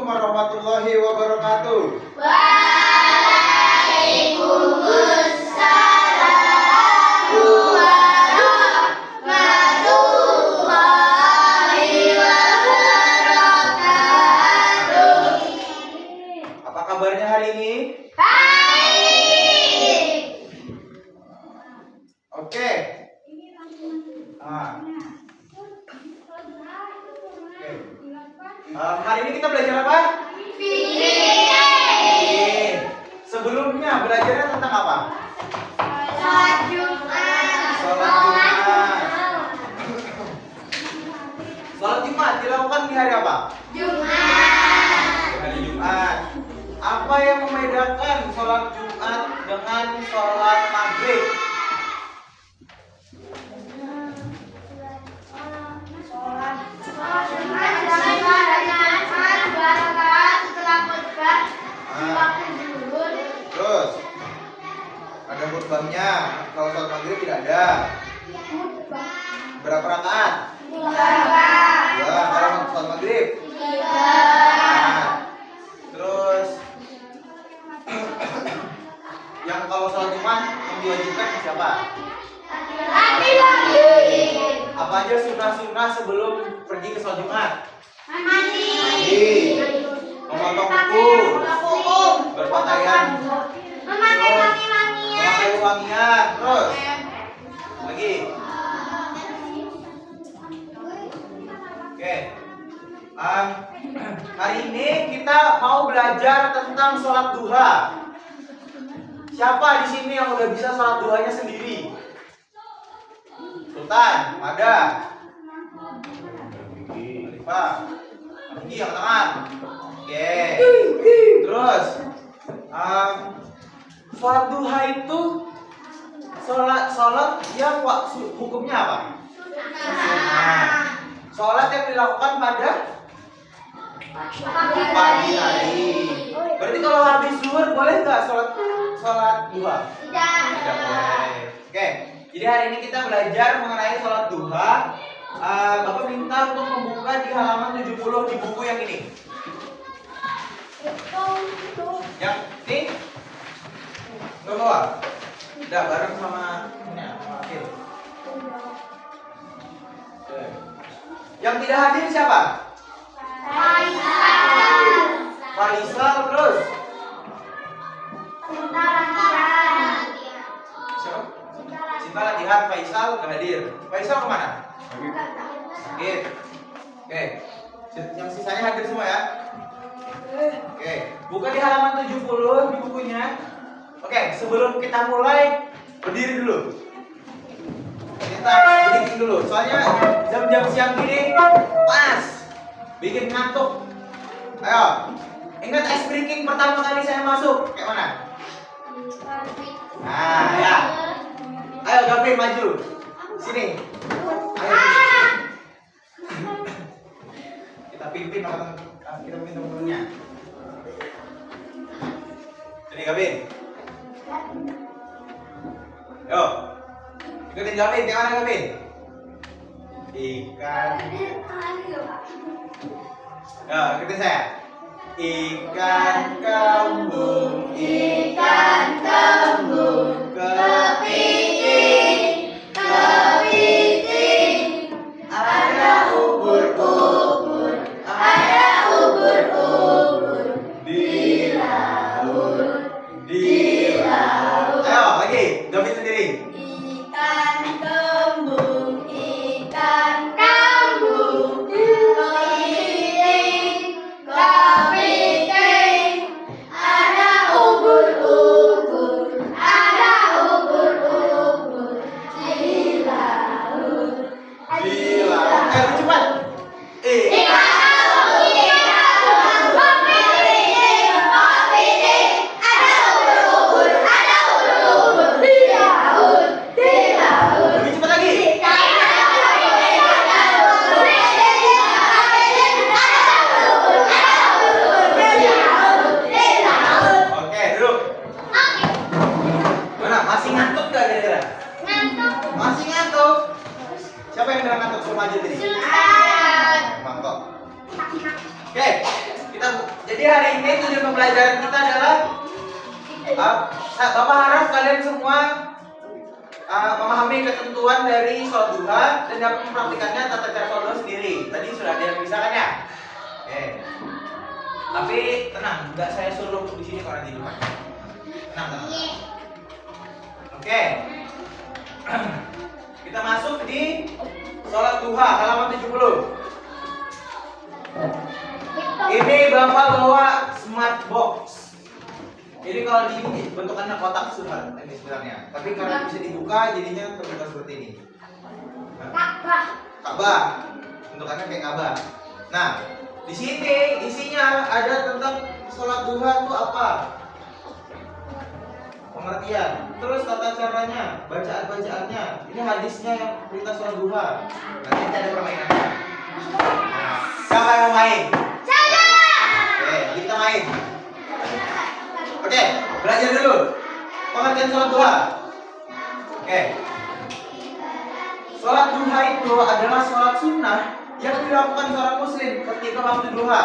Assalamualaikum warahmatullahi wabarakatuh. Waalaikumsalam warahmatullahi wabarakatuh. Apa kabarnya hari ini? Baik. Oke. Hari ini kita belajar apa? Fikih. Sebelumnya belajarnya tentang apa? Sholat Jumat. Sholat Jumat dilakukan di hari apa? Jumat. Di hari Jumat. Apa yang membedakan sholat Jumat dengan sholat Maghrib? Terus ada khutbahnya. Kalau sholat Maghrib tidak ada. Berapa rakaat? Dua. Kalau sholat Maghrib? Nah, terus yang kalau sholat Jumat yang diwajibkan siapa? Apa aja sunnah-sunnah sebelum pergi ke sholat Jumat? Mandi, memotong kuku, berpakaian, memakai wangian, terus lagi. Oke. Hari ini kita mau belajar tentang sholat duha. Siapa di sini yang udah bisa sholat duhanya sendiri? Sultan, Mada, Alifah, Tinggi yang tangan. Oke. Terus, sholat duha itu sholat yang hukumnya apa? Sunnah. Sholat yang dilakukan pada pagi hari. Berarti kalau habis zuhur boleh nggak sholat duha? Tidak boleh. Oke. Jadi hari ini kita belajar mengenai sholat duha. Bapak minta untuk membuka di halaman 70 di buku yang ini. Yang ini? Nggak bawa? Udah bareng sama Akhil. Yang tidak hadir siapa? Faisal terus. Siapa? Cinta latihan. Faisal nggak hadir. Faisal kemana? Sakit. Oke. Yang sisanya hadir semua ya. Oke. Buka di halaman 70 di bukunya. Oke. Sebelum kita mulai berdiri dulu. Kita berdiri dulu. Soalnya jam-jam siang gini pas bikin ngantuk. Ayo. Ingat ice breaking pertama kali saya masuk kayak mana? Nah, ya. Ayo Gavin maju. Sini. Ayo. Kita pimpin teman-temannya. Sini Gavin. Yo. Ikutin Gavin, kayak mana Gavin? Ikan. Ya, ikutin saya. Ikan kembung, kepiting, ada ubur-ubur, di laut. Ayo lagi, Gavin sendiri. Ikan kembung, kepiting, ada ubur-ubur di laut. Ayo cepat. Lebih cepat lagi. Oke, duduk. Mana? Masih ngantuk gak kira-kira? Masih ngantuk? Siapa yang bilang ngantuk? Suruh maju tadi. Mantap. Oke, Jadi hari ini tujuan pembelajaran kita adalah Bapak harap kalian semua memahami ketentuan dari sholat duha dan dapat mempraktikannya tata cara sholat duha sendiri. Tadi sudah ada yang bisa kan ya? Oke. Tapi tenang, nggak saya suruh di sini kalau di rumah. Tenang. Oke. Kita masuk di sholat duha halaman 70. Ini Bapak bawa smart box. Ini kalau di bentukannya kotak sudah ini sebenarnya. Tapi karena bisa dibuka jadinya terbuka seperti ini. Ka'bah. Bentukannya kayak Ka'bah. Nah, di sini isinya ada tentang sholat duha itu apa? Pengertian. Terus tata caranya, bacaan-bacaannya. Ini hadisnya yang perintah sholat duha. Nanti ada permainannya. Nah, siapa yang mau main? Oke, kita main. Oke, belajar dulu. Pengertian sholat duha. Oke. Sholat duha itu adalah sholat sunnah yang dilakukan seorang muslim ketika waktu duha.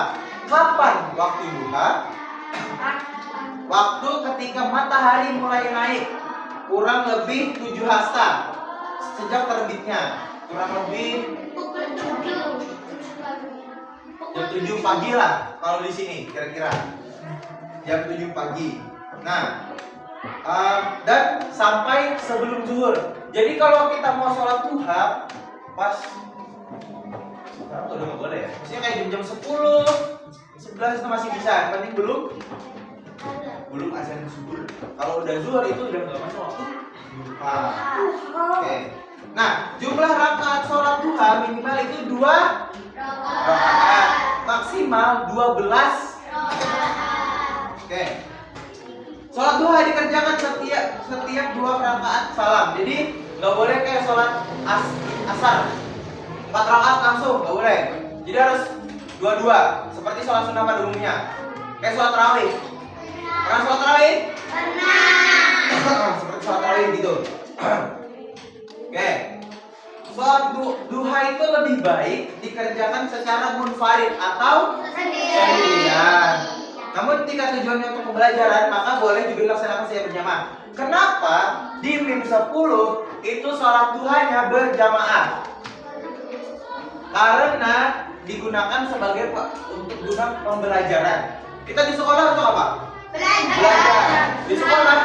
Kapan waktu duha? Waktu ketika matahari mulai naik, kurang lebih 7 hasta sejak terbitnya. Kurang lebih jam 7 pagi lah kalau di sini kira-kira. Jam 7 pagi. Nah, dan sampai sebelum zuhur. Jadi kalau kita mau sholat duha pas sekarang udah nggak boleh ya. Maksudnya kayak jam 10, 11 itu masih bisa. Yang penting belum azan zuhur. Kalau udah zuhur itu udah nggak masuk waktu duha. Oke. Nah, jumlah rakaat sholat duha minimal itu 2 rakaat, maksimal 12. Oke. Sholat duha dikerjakan setiap 2 rakaat salam. Jadi nggak boleh kayak sholat asar 4 rakaat langsung, nggak boleh. Jadi harus 2-2 seperti sholat sunnah pada umumnya. Kayak sholat tarawih. Pernah sholat tarawih? Pernah. Seperti sholat tarawih gitu. Oke. Sholat duha itu lebih baik dikerjakan secara munfarid atau sendirian. Namun ketika tujuannya untuk pembelajaran, maka boleh juga dilaksanakan secara berjamaah. Kenapa di MIM 10 itu sholat duhanya berjamaah? Karena digunakan sebagai untuk guna pembelajaran. Kita di sekolah untuk apa? Belajar. Di sekolah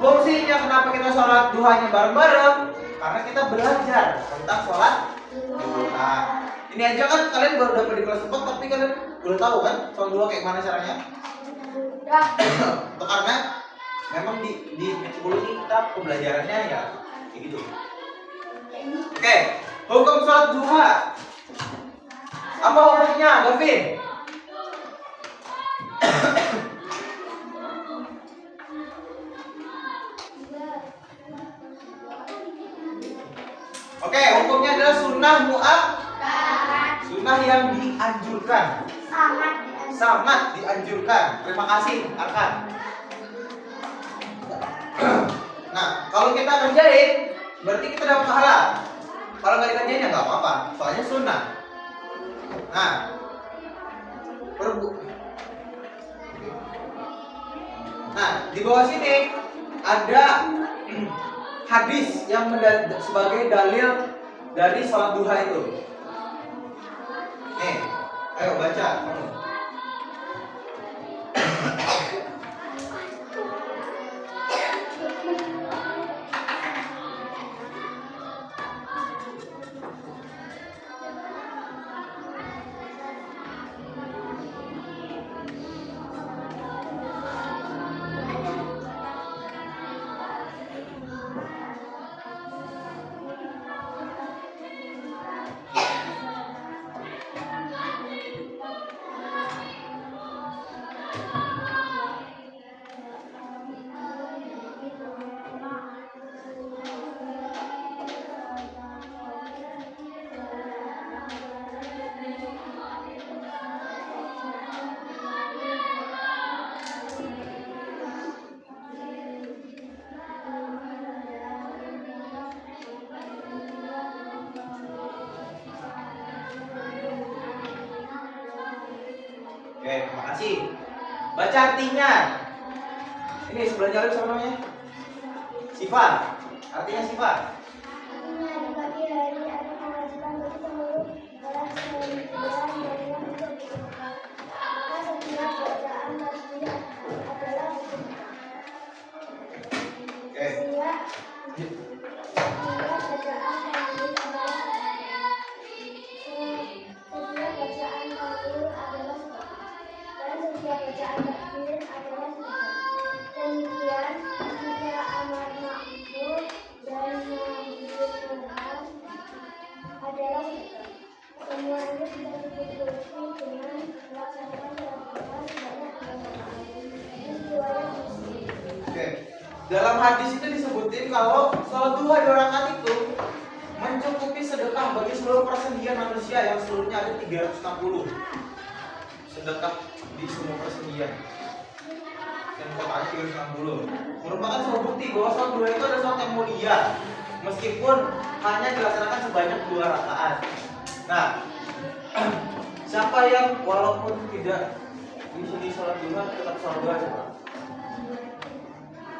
fungsinya kenapa kita sholat duhanya bareng-bareng? Karena kita belajar tentang sholat duha. Ini aja kan kalian baru dapat di kelas 4, tapi kalian udah tahu kan sholat duha kayak mana caranya? Karena memang di 10 ini kita pembelajarannya ya kayak gitu. Oke, hukum sholat duha. Apa hukumnya, Gavin? Oke, hukumnya adalah sunnah mu'akkad. Sunnah yang dianjurkan. Sangat dianjurkan. Terima kasih, Arkan. Nah, kalau kita kerjain, berarti kita dapat pahala. Kalau nggak dikerjain ya nggak apa-apa. Soalnya sunnah. Nah, di bawah sini ada hadis yang sebagai dalil dari sholat duha itu. Nih, ayo baca kamu. Kasih. Baca artinya. Ini sebelahnya Alif sama namanya. Sifa. Artinya Sifa. Artinya di pagi hari ada kewajiban bagi seluruh orang sendirian dari yang untuk bersedekah. Maka setiap bacaan tasbih adalah sedekah. Oke. Setiap bacaan tahlil adalah sedekah. Setiap bacaan tahlil adalah sedekah. Dan setiap bacaan takbir adalah sedekah. Demikian jika amar ma'ruf dan nahi munkar adalah sedekah. Semua ini bisa diikuti dengan melaksanakan sholat duha sebanyak 5 rakaat. Ini riwayat Muslim. Oke. Dalam hadis itu disebutin kalau sholat duha 2 rakaat itu mencukupi sedekah bagi seluruh persendian manusia yang seluruhnya ada 360. Sedekah di semua persendian. Yang totalnya 360. Merupakan sebuah bukti bahwa sholat duha itu adalah sholat yang mulia, meskipun hanya dilaksanakan sebanyak 2 rakaat. Nah, siapa yang walaupun tidak di sini sholat duha tetap sholat duha coba?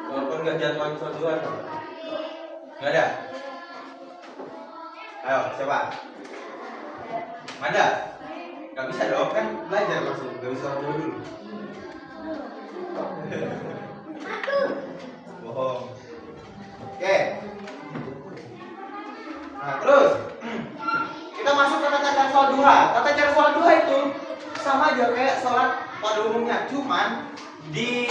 Walaupun nggak jadwalin sholat duha coba? Nggak ada? Ayo, siapa? Ada? Nggak bisa dong, kan belajar langsung, nggak bisa sholat duha dulu. Bohong. Oke. Nah, terus kita masuk ke tata cara sholat duha. Tata cara sholat duha itu sama aja kayak sholat pada umumnya, cuman di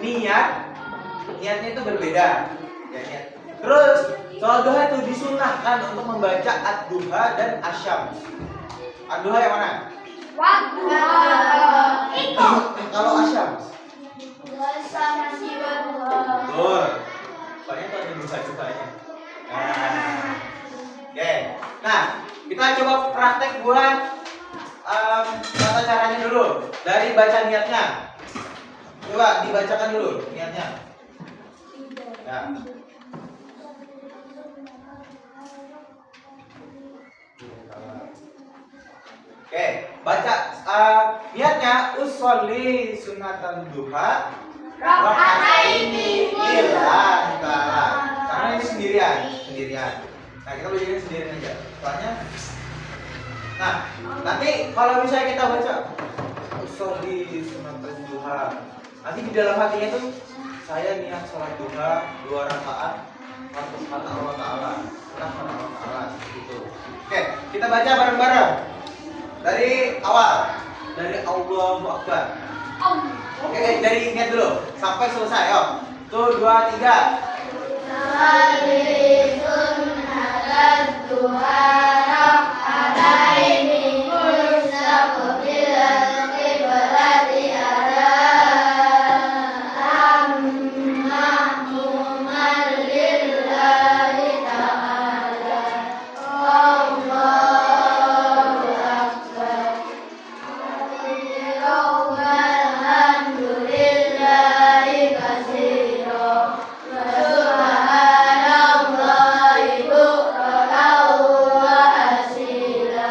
niatnya itu berbeda. Ya, niat. Terus sholat duha itu disunahkan untuk membaca ad-duha dan asyams. Ad-duha yang mana? Itu. Kalau asyams. Wasamsi wadduha. Betul. Soalnya itu ada duha-duhanya. Nah. Oke. Nah, kita coba praktek buat tata caranya dulu. Dari baca niatnya. Coba dibacakan dulu niatnya. Ya. Oke, baca niatnya usolli sunatan duha Raka'ataini lillahi ta'ala. Karena ini sendirian. Nah, kita belajarnya sendirian aja. Soalnya nah, nanti kalau misalnya kita baca usolli sunatan duha, nanti di dalam hatinya itu saya niat sholat duha 2 rakaat atas kata Allah Ta'ala. Kata Allah Ta'ala gitu. Oke, kita baca bareng-bareng. Dari awal, dari Allahu Akbar. Oke, dari ingat dulu sampai selesai. Yuk, 1, 2, 3. Salli sunnatan duha raka'ataini mustaqbilal qiblati mahmuman lillahi ta'ala. Allahu akbar. Alhamdulillahi katsira wa subhanallahi bukratan wa asila.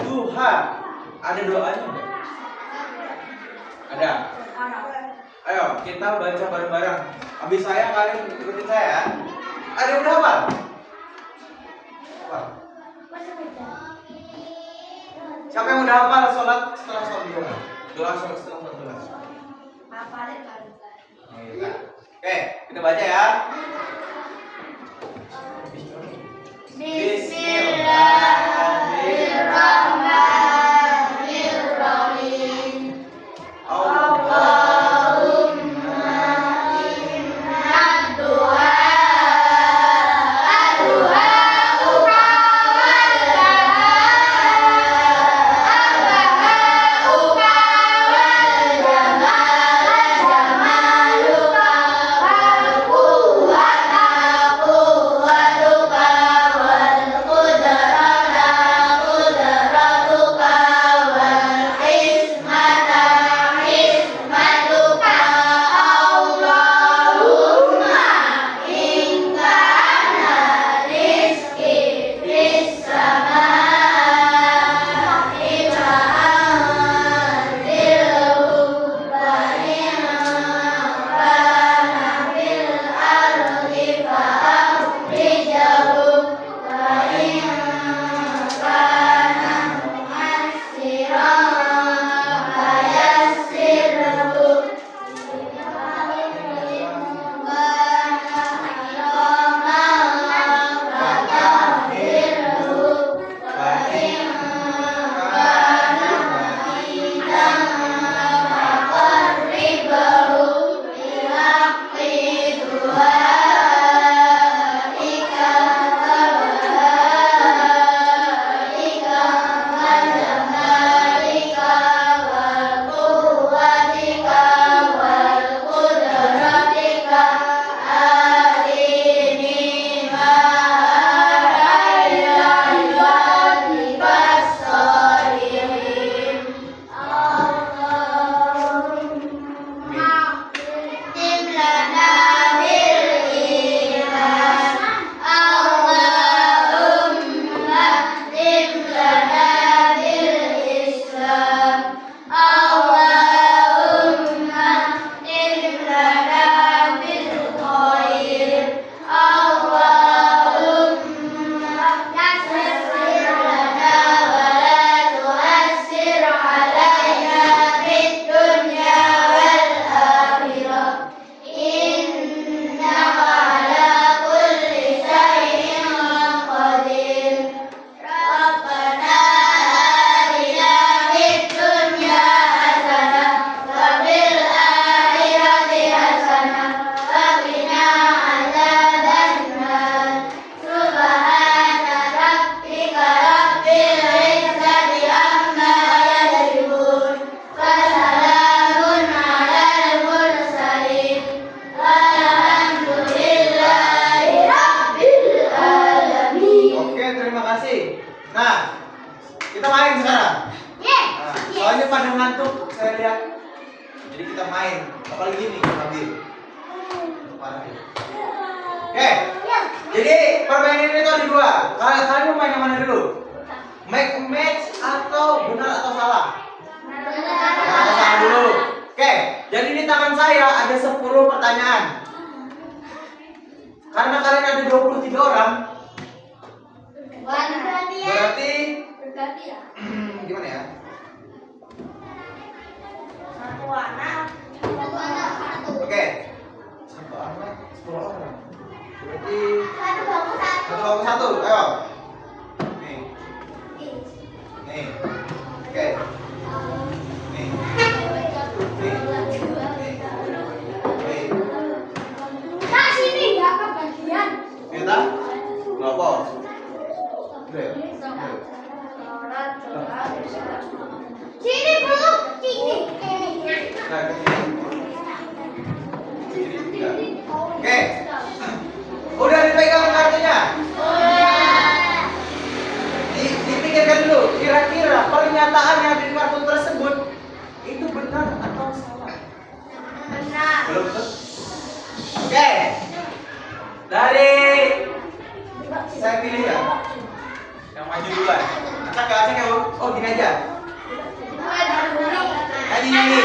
Tuhan. Ada doanya nggak? Ada. Ayo kita baca bareng-bareng. Habis saya kalian ikutin saya ya. Ada yang udah hafal? Hafal. Siapa yang udah hafal sholat setelah sholat duha? Doa sholat setelah sholat duha. Oke, kita baca ya. Bismillahirrahmanirrahim. Allahumma inna du'a Oke. Jadi permainan ini tuh ada dua. Kalian mau main yang mana dulu? Make match atau benar atau salah? Benar. Salah dulu. Oke. Jadi di tangan saya ada 10 pertanyaan. Karena kalian ada 23 orang. Berarti ya. Gimana ya? Satu anak. Oke. Satu anak 10 orang. Berarti Satu bangku satu. satu bangku satu. Ayo. Nih. Nih. Oke. Nih. Nih. Nih. Nah, sini ya apa bagian? Kita kelompok. Udah ya? Sini belum, sini. Nah, ke sini. Tiga. Oke. Udah dipegang kartunya? Dipikirkan dulu, kira-kira pernyataan yang di kartu tersebut itu benar atau salah? Benar. Belum tuh? Oke. Dari saya pilih ya. Yang maju duluan. Acak ya Bu. Oh gini aja. Nyanyi.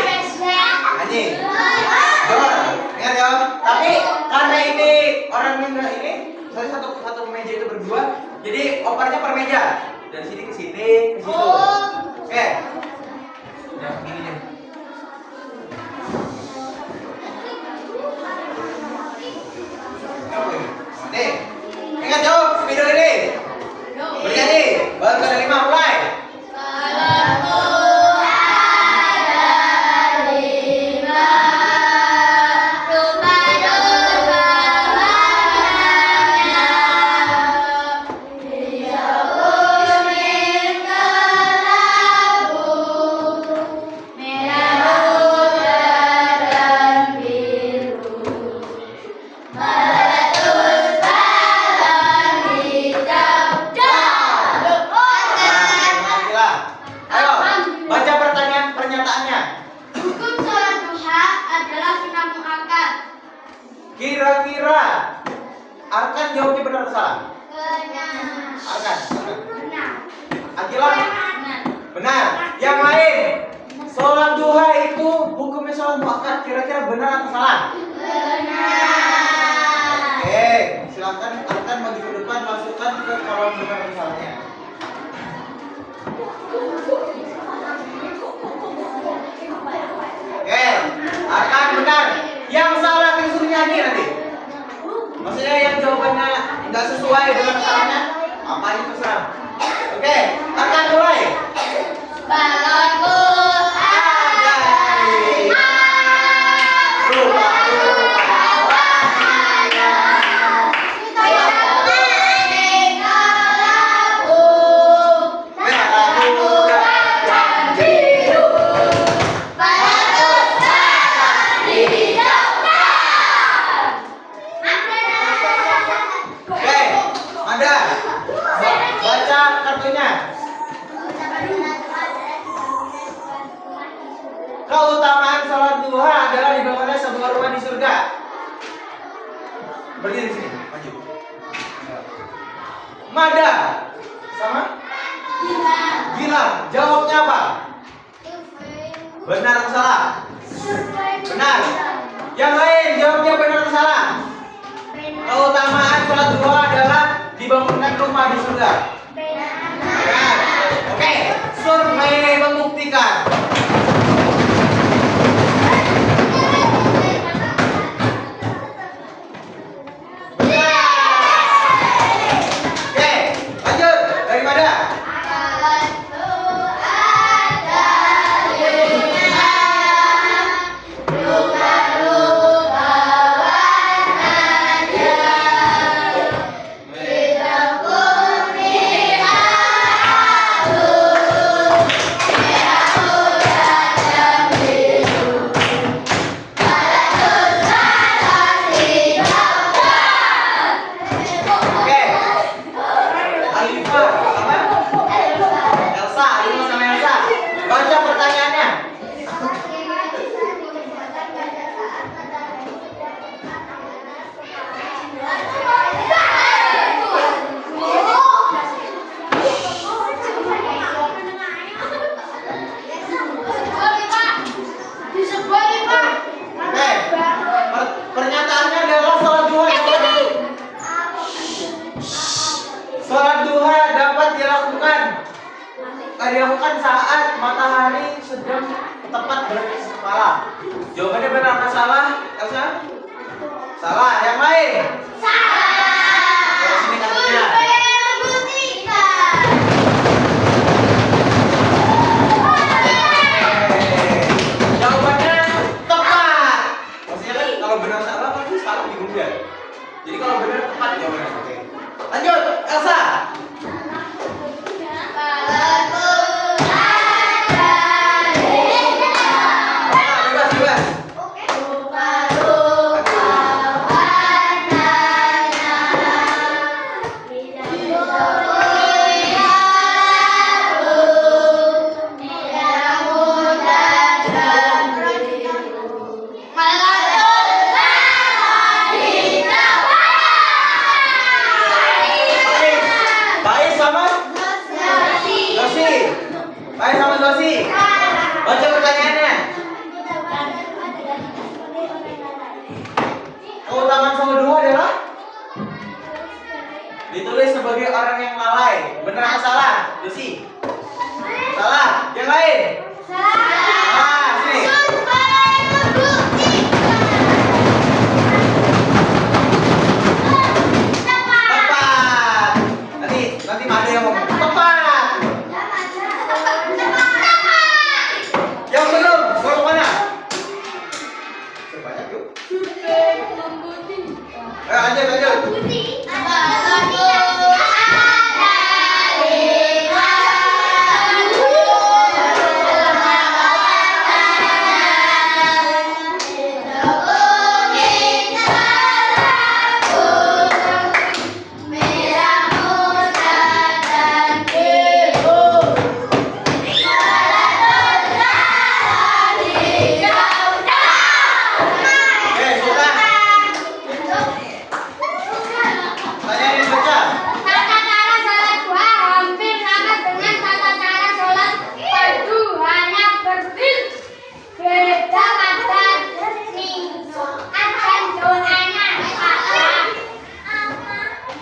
Dengar, ingat ya. Tapi karena ini orangnya enggak ini, misalnya satu meja itu berdua, jadi opernya per meja. Dari sini ke sini, ke situ. Oke. Udah begini deh. Nih, ingat jauh video ini. Bernyanyi, baru kali 5 mulai. Kira-kira Arkan jawabnya benar atau salah? Arkan. Akila? Benar. Yang lain? Sholat duha itu hukumnya sholat muakkad. Kira-kira benar atau salah? Oke, silakan Arkan maju ke depan, masukkan ke kolom benar atau salahnya. Oke, Arkan benar. Yang salah disuruh nyanyi nanti. Maksudnya yang jawabannya nggak sesuai dengan salahnya, apa itu terserah. Oke, akan mulai. Balonku ada lima, rupa-rupa warnanya. Merah, muda, dan biru. Baca kartunya. Keutamaan sholat duha adalah dibangunnya sebuah rumah di surga. Berdiri di sini, maju. Mada sama? Gilang. Jawabnya apa? Benar atau salah? Benar. Yang lain jawabnya benar atau salah? Keutamaan sholat duha adalah dibangunkan rumah di surga. Benar. Oke, survei membuktikan. Oke, lanjut. Dari mana? Dilakukan saat matahari sedang tepat berada di kepala. Jawabannya benar apa salah, Elsa? Salah. Yang lain? Salah. Dari sini kartunya. Jawabannya tepat. Maksudnya kan kalau benar salah pasti salah bingung dia. Jadi kalau benar tepat jawabannya. Oke. Lanjut, Elsa. Bebas. Lucy? Baca pertanyaannya. Keutamaan sama dua adalah ditulis sebagai orang yang lalai. Benar atau salah? Lucy? Salah. Yang lain? Ah, sini. Tepat. Nanti Made yang ngomong. Tepat. Yang belum, golok mana? Banyak yuk. Lanjut.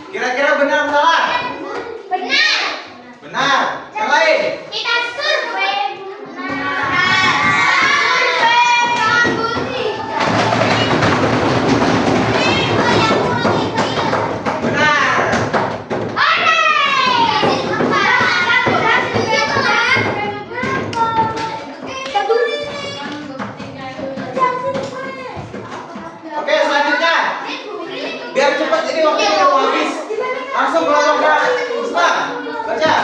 Kira-kira benar atau salah? Benar. Yang lain? Benar. Oke, selanjutnya. Biar cepat ini waktunya udah habis. Langsung ke Isma. Baca.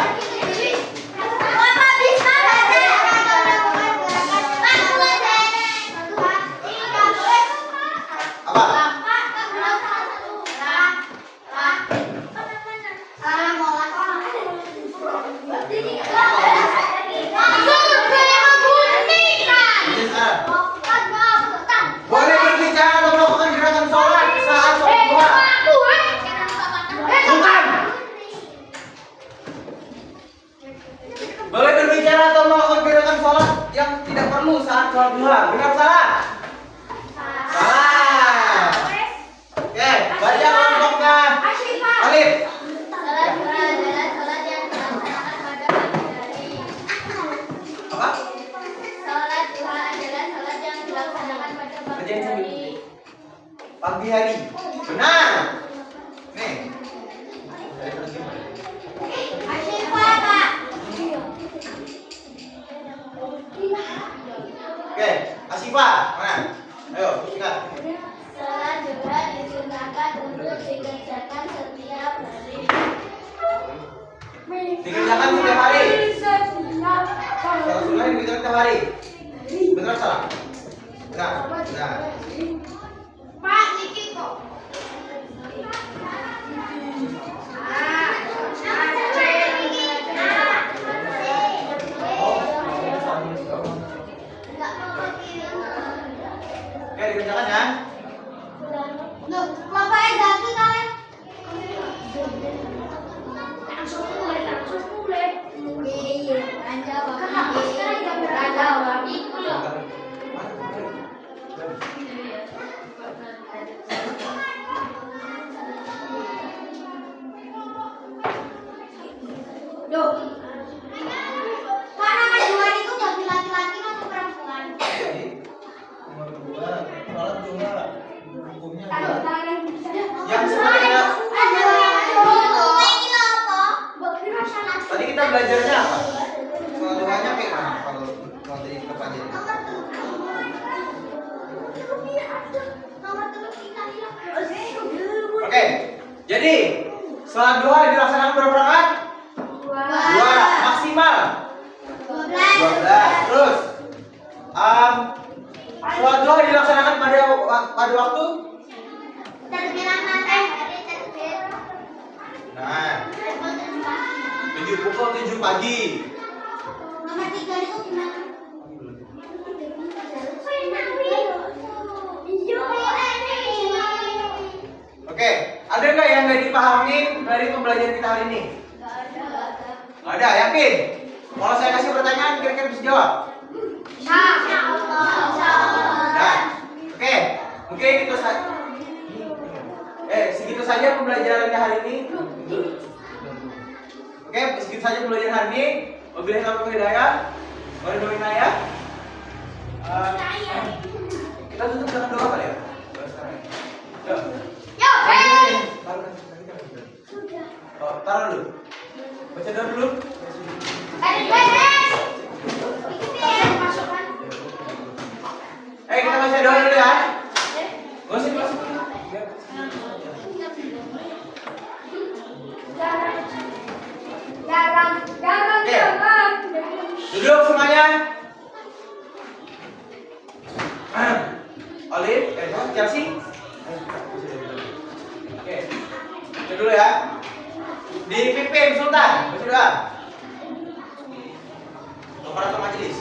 Apa? Boleh berbicara atau melakukan gerakan sholat saat sholat duha. Bukan. Boleh berbicara atau melakukan gerakan sholat yang tidak perlu saat sholat duha. Benar atau salah? Salah. Oke, baca kelompoknya. Alif. Apa? Pagi hari. Benar. Nih. Oke, Asifa, mana? Ayo, sikat. Salat duha disunahkan untuk dikerjakan setiap hari. Dikerjakan setiap hari. Salat sunnah dikerjakan setiap hari. Benar salah? Benar. Pak, Niki kok. Oke, dikerjakan ya. Loh, bapaknya ganti kalian. Langsung mulai. Iya, anja bapak. Anja bapak. Itu loh. Loh. Pak, nama dua itu bagi laki-laki atau perempuan? Nomor 2, sholat duha. Hukumnya Aduh, adalah tangan yang sebenarnya. Tadi kita belajarnya apa? Sholat duhanya kayak mana? Kalau tadi kita pelajari. Oke, jadi sholat duha dilaksanakan berapa rakaat? 2 maksimal. 12. Terus sholat duha dilaksanakan pada waktu? Nah, pukul 7 pagi. Nomor 3 itu gimana? Oke, ada nggak yang nggak dipahamin dari pembelajaran kita hari ini? Nggak ada, yakin? Kalau saya kasih pertanyaan, kira-kira bisa jawab? Nah, oke, mungkin itu saja. Segitu saja pembelajarannya hari ini. Oke, segitu saja pembelajaran hari ini. Wabillahi taufiq wal hidayah. Mari ya. Kita tutup dengan doa kali ya. Taruh dulu. Baca doa dulu. Kita baca doa dulu ya. Gak usah masuk. Duduk semuanya. Olive, Chelsea. Oke. Baca dulu ya. Dipimpin Sultan. Baca doa. Kepala majelis.